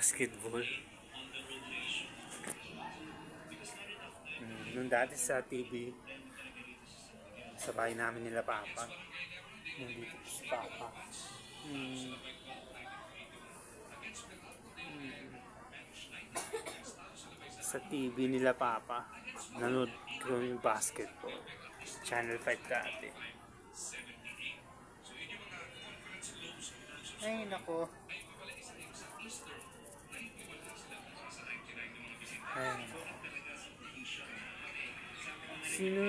basketball. Nung dati sa TV, sa bahay namin nila Papa. Nandito si Papa. Sa TV nila Papa, nanood ko yung basketball. Channel 5 dati. Ay, nako. Ay.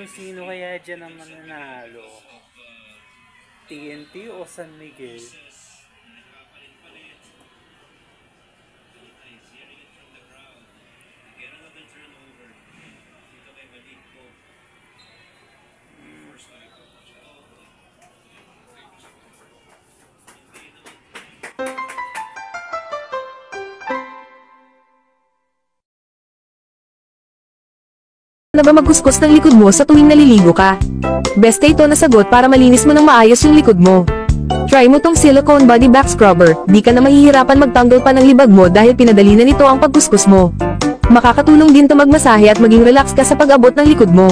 Sino kaya dyan ang mananalo? TNT o San Miguel? Na ba magkuskus ng likod mo sa tuwing naliligo ka? Beste ito na sagot para malinis mo ng maayos yung likod mo. Try mo tong silicone body back scrubber, di ka na mahihirapan magtanggal pa ng libag mo dahil pinadali na nito ang pagkuskus mo. Makakatulong din to magmasahe at maging relax ka sa pag-abot ng likod mo.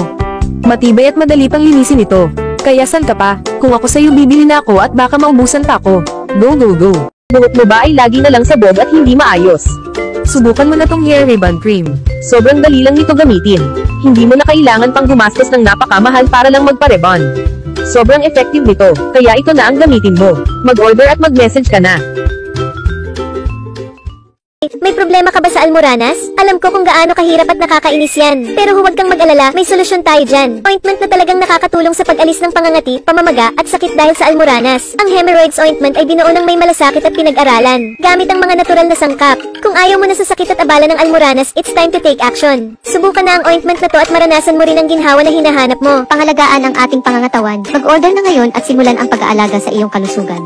Matibay at madali pang linisin ito. Kaya saan ka pa? Kung ako sa'yo bibili na ako at baka maubusan pa ako. Go go go! Buhok mo ba ay lagi na lang sabog at hindi maayos? Subukan mo na tong hair ribbon cream. Sobrang dali lang nito gamitin. Hindi mo na kailangan pang gumastos ng napakamahal para lang magpa-rebond. Sobrang effective nito, kaya ito na ang gamitin mo. Mag-order at mag-message ka na. May problema ka ba sa Almoranas? Alam ko kung gaano kahirap at nakakainis yan. Pero huwag kang mag-alala, may solusyon tayo dyan. Ointment na talagang nakakatulong sa pag-alis ng pangangati, pamamaga, at sakit dahil sa Almoranas. Ang Hemorrhoids Ointment ay binuo ng may malasakit at pinag-aralan, gamit ang mga natural na sangkap. Kung ayaw mo na sa sakit at abala ng Almoranas, it's time to take action. Subukan na ang ointment na to at maranasan mo rin ang ginhawa na hinahanap mo. Pangalagaan ang ating pangangatawan. Mag-order na ngayon at simulan ang pag-aalaga sa iyong kalusugan.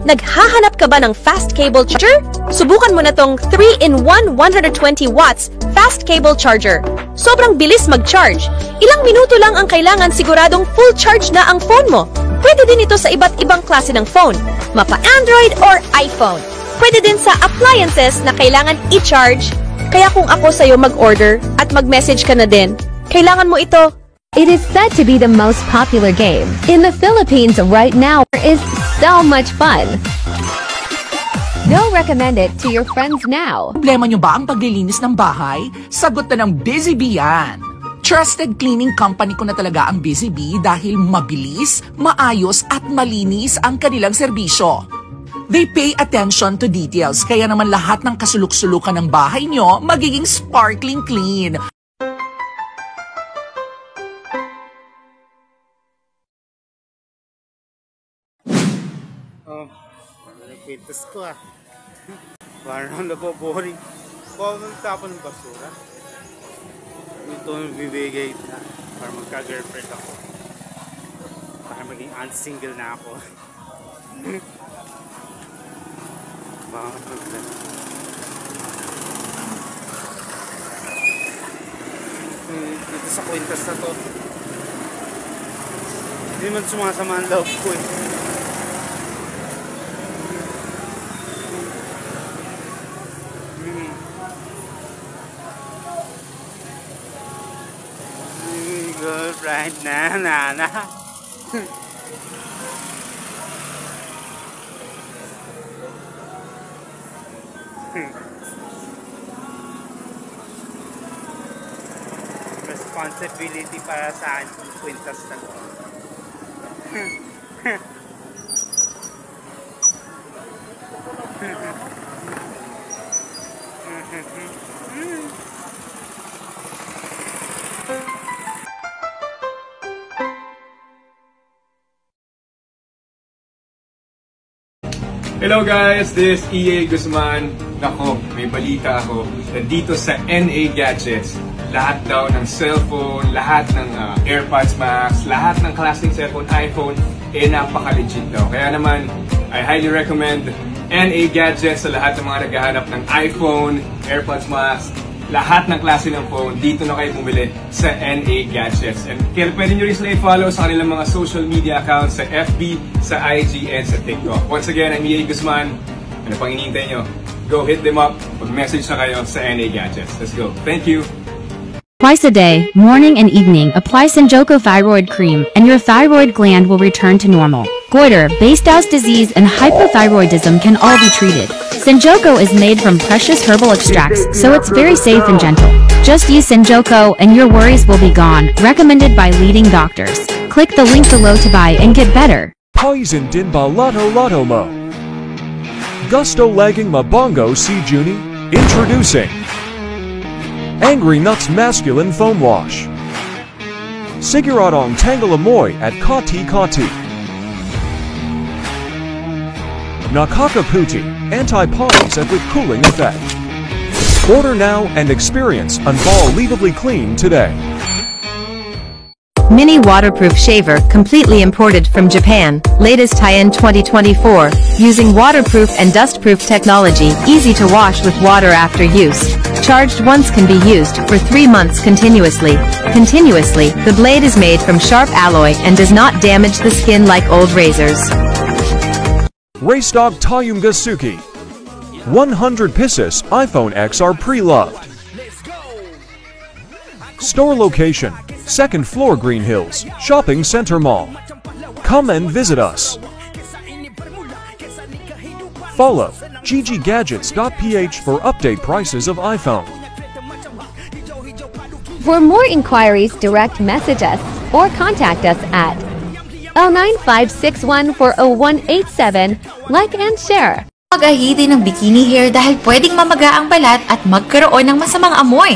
Naghahanap ka ba ng fast cable charger? Subukan mo na tong 3-in-1 120 watts fast cable charger. Sobrang bilis mag-charge. Ilang minuto lang ang kailangan, siguradong full charge na ang phone mo. Pwede din ito sa iba't ibang klase ng phone, mapa Android or iPhone. Pwede din sa appliances na kailangan i-charge. Kaya kung ako sa'yo mag-order at mag-message ka na din, kailangan mo ito. It is said to be the most popular game in the Philippines right now. It is so much fun. Go recommend it to your friends now. Problema nyo ba ang paglilinis ng bahay? Sagot na ng Busy Bee yan. Trusted cleaning company ko na talaga ang Busy Bee dahil mabilis, maayos at malinis ang kanilang serbisyo. They pay attention to details, kaya naman lahat ng kasuluk-sulukan ng bahay nyo magiging sparkling clean. Oh, nagpitas ko ah. Parang naboboring. Bawal nang tapon ng basura. Ito yung bibigay na para magka-girlfriend ako. Para maging unsingle na ako. Bakit lang. Dito sa kwintas na to. Hindi man sumasama ang loob ko eh. Girlfriend na nana. Responsibility para sa akin kung kwintas na to. Hello guys, this is EA Guzman. Nako, may balita ako. Nandito sa NA Gadgets, lahat daw ng cellphone, lahat ng AirPods Max, lahat ng klaseng cellphone, iPhone, napaka-legit daw. Kaya naman, I highly recommend NA Gadgets sa lahat ng mga naghahanap ng iPhone, AirPods Max, lahat ng klase ng phone, dito na kayo bumili sa NA Gadgets. And pwede nyo rin sila i-follow sa kanilang mga social media accounts sa FB, sa IG, and sa TikTok. Once again, I'm EA Guzman. Ano pang inintay nyo? Go hit them up. Mag-message na kayo sa NA Gadgets. Let's go. Thank you. Twice a day, morning and evening, apply Senjoko Thyroid Cream, and your thyroid gland will return to normal. Goiter, Basedows disease, and hypothyroidism can all be treated. Senjoko is made from precious herbal extracts, so it's very safe and gentle. Just use Senjoko and your worries will be gone. Recommended by leading doctors. Click the link below to buy and get better. Poison din ba Lotto mo? Gusto lagging mabongo si Juni? Introducing Angry Nuts Masculine Foam Wash. Siguradong Tangle Amoy at Kati Kati. Nakakaputi, anti-polys and with cooling effect. Order now and experience unbelievably clean today. Mini waterproof shaver completely imported from Japan, latest high-end 2024, using waterproof and dustproof technology, easy to wash with water after use. Charged once can be used for 3 months continuously. The blade is made from sharp alloy and does not damage the skin like old razors. Race Dog Tayunga Suki. 100 pieces iPhone X are pre-loved. Store location, 2nd floor Green Hills, Shopping Center Mall. Come and visit us. Follow gggadgets.ph for update prices of iPhone. For more inquiries, direct message us or contact us at L9561-40187. Like and share. Mag-ahidi ng bikini hair dahil pwedeng mamaga ang balat at magkaroon ng masamang amoy.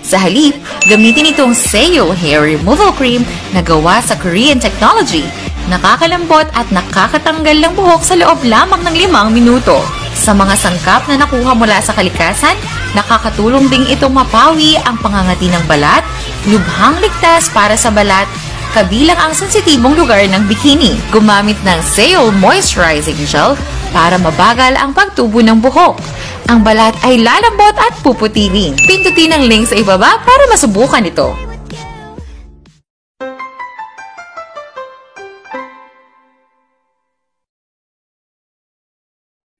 Sa halip, gamitin itong Seo Hair Removal Cream na gawa sa Korean technology. Nakakalambot at nakakatanggal ng buhok sa loob lamang ng 5 minuto. Sa mga sangkap na nakuha mula sa kalikasan, nakakatulong ding itong mapawi ang pangangati ng balat, lubhang ligtas para sa balat, kabilang ang sensitibong lugar ng bikini. Gumamit ng Seo Moisturizing Gel para mabagal ang pagtubo ng buhok. Ang balat ay lalambot at puputirin. Pindutin ang link sa ibaba para masubukan ito.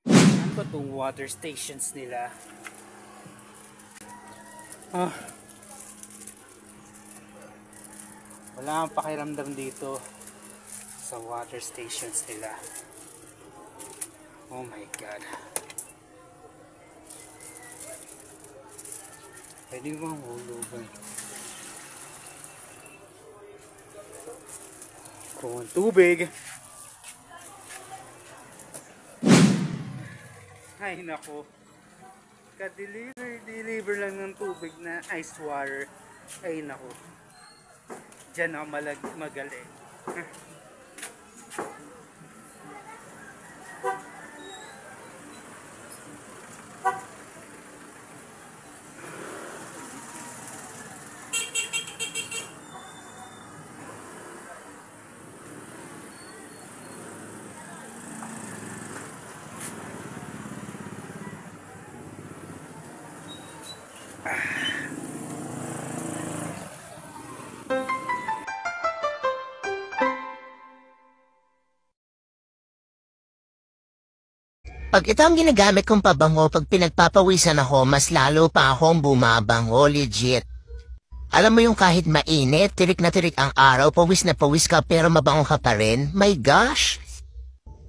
Ano ba itong water stations nila? Wala kang pakiramdam dito sa water stations nila. Oh my God. Pwede bang hulugan? Kung tubig. Ay nako. Ka-deliver lang ng tubig na ice water. Ay nako. Diyan ako magaling. Pag ito ang ginagamit kong pabango pag pinagpapawisan ako, mas lalo pa akong bumabango, legit. Alam mo yung kahit mainit, tirik na tirik ang araw, pawis na pawis ka pero mabango ka pa rin? My gosh!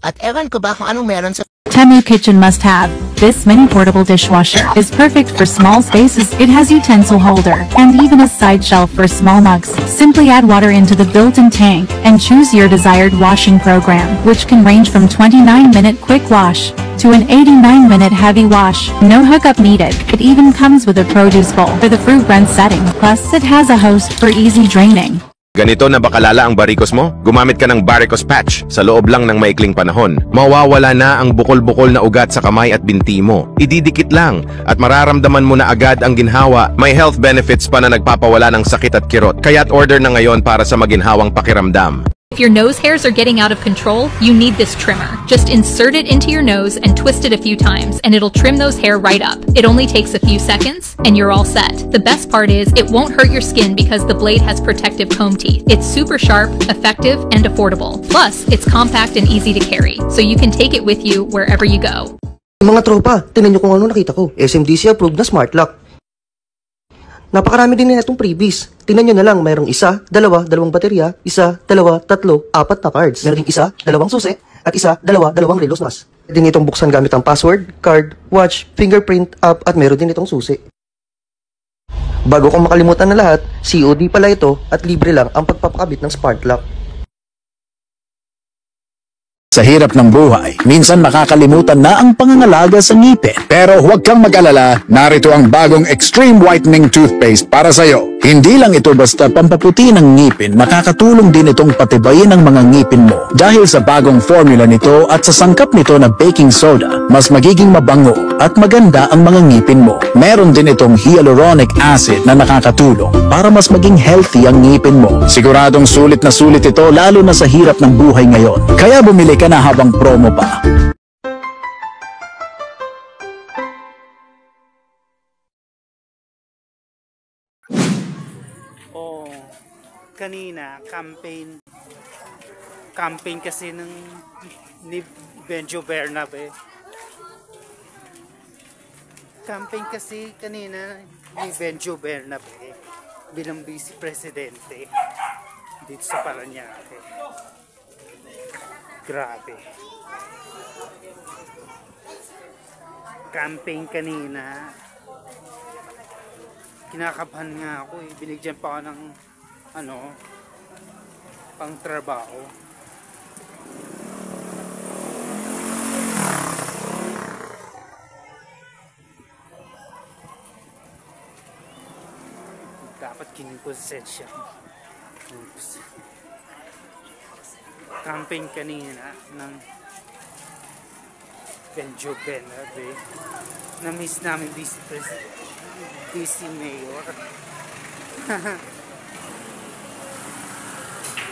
At ewan ko ba kung anong meron sa Temu Kitchen must have. This mini portable dishwasher is perfect for small spaces. It has utensil holder and even a side shelf for small mugs. Simply add water into the built-in tank and choose your desired washing program, which can range from 29-minute quick wash to an 89-minute heavy wash. No hookup needed. It even comes with a produce bowl for the fruit blend setting. Plus, it has a hose for easy draining. Ganito na ba kalala ang barikos mo? Gumamit ka ng Baricos Patch sa loob lang ng maikling panahon. Mawawala na ang bukol-bukol na ugat sa kamay at binti mo. Ididikit lang at mararamdaman mo na agad ang ginhawa. May health benefits pa na nagpapawala ng sakit at kirot. Kaya't order na ngayon para sa maginhawang pakiramdam. If your nose hairs are getting out of control, you need this trimmer. Just insert it into your nose and twist it a few times, and it'll trim those hair right up. It only takes a few seconds, and you're all set. The best part is, it won't hurt your skin because the blade has protective comb teeth. It's super sharp, effective, and affordable. Plus, it's compact and easy to carry, so you can take it with you wherever you go. Mga tropa, tinan nyo kung ano nakita ko. SMDC approved na smart lock. Napakarami din na itong freebies. Tingnan nyo na lang, mayroong isa, dalawa, dalawang baterya, isa, dalawa, tatlo, apat na cards. Meron ding isa, dalawang susi, at isa, dalawa, dalawang relos mas. Pwede din itong buksan gamit ang password, card, watch, fingerprint, app, at meron din itong susi. Bago kong makalimutan na lahat, COD pala ito at libre lang ang pagpapakabit ng smart lock. Sa hirap ng buhay, minsan makakalimutan na ang pangangalaga sa ngipin. Pero huwag kang mag-alala, narito ang bagong Extreme Whitening Toothpaste para sa'yo. Hindi lang ito basta pampaputi ng ngipin, makakatulong din itong patibayin ang mga ngipin mo. Dahil sa bagong formula nito at sa sangkap nito na baking soda, mas magiging mabango at maganda ang mga ngipin mo. Meron din itong hyaluronic acid na nakakatulong para mas maging healthy ang ngipin mo. Siguradong sulit na sulit ito lalo na sa hirap ng buhay ngayon. Kaya bumili ka na habang promo pa. Oh, kanina campaign kasi ni Benjo Bernabe. Campaign kasi kanina ni Benjo Bernabe bilang vice presidente dito sa Paranaque. Grabe. Campaign kanina. Kinakabahan nga ako eh. Binigyan pa ako ng pang trabaho. Dapat kinikonsensya. Campaign kanina ng Benjo Bernabe. Na-miss namin vice mayor.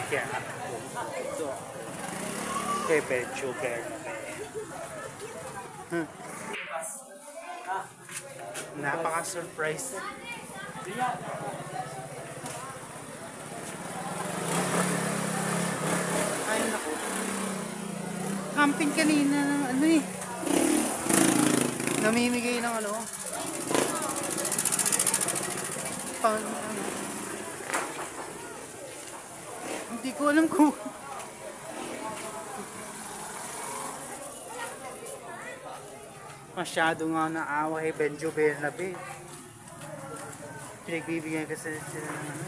Kaya ito kay Benjo Bernabe. Napaka-surprise. Ay naku. Camping kanina ng namimigay ng hindi ko alam kung masyado nga naawa kay Benjo Bernabe. Pinagbibigyan kasi sila ng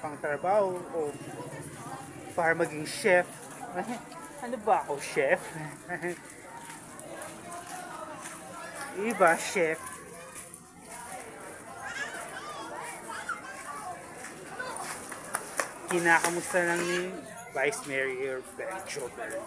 pang trabaho o para maging chef. Ano ba ako, chef? Iba, chef. Kinakamusta lang ni Vice Mayor Benjo Bernabe.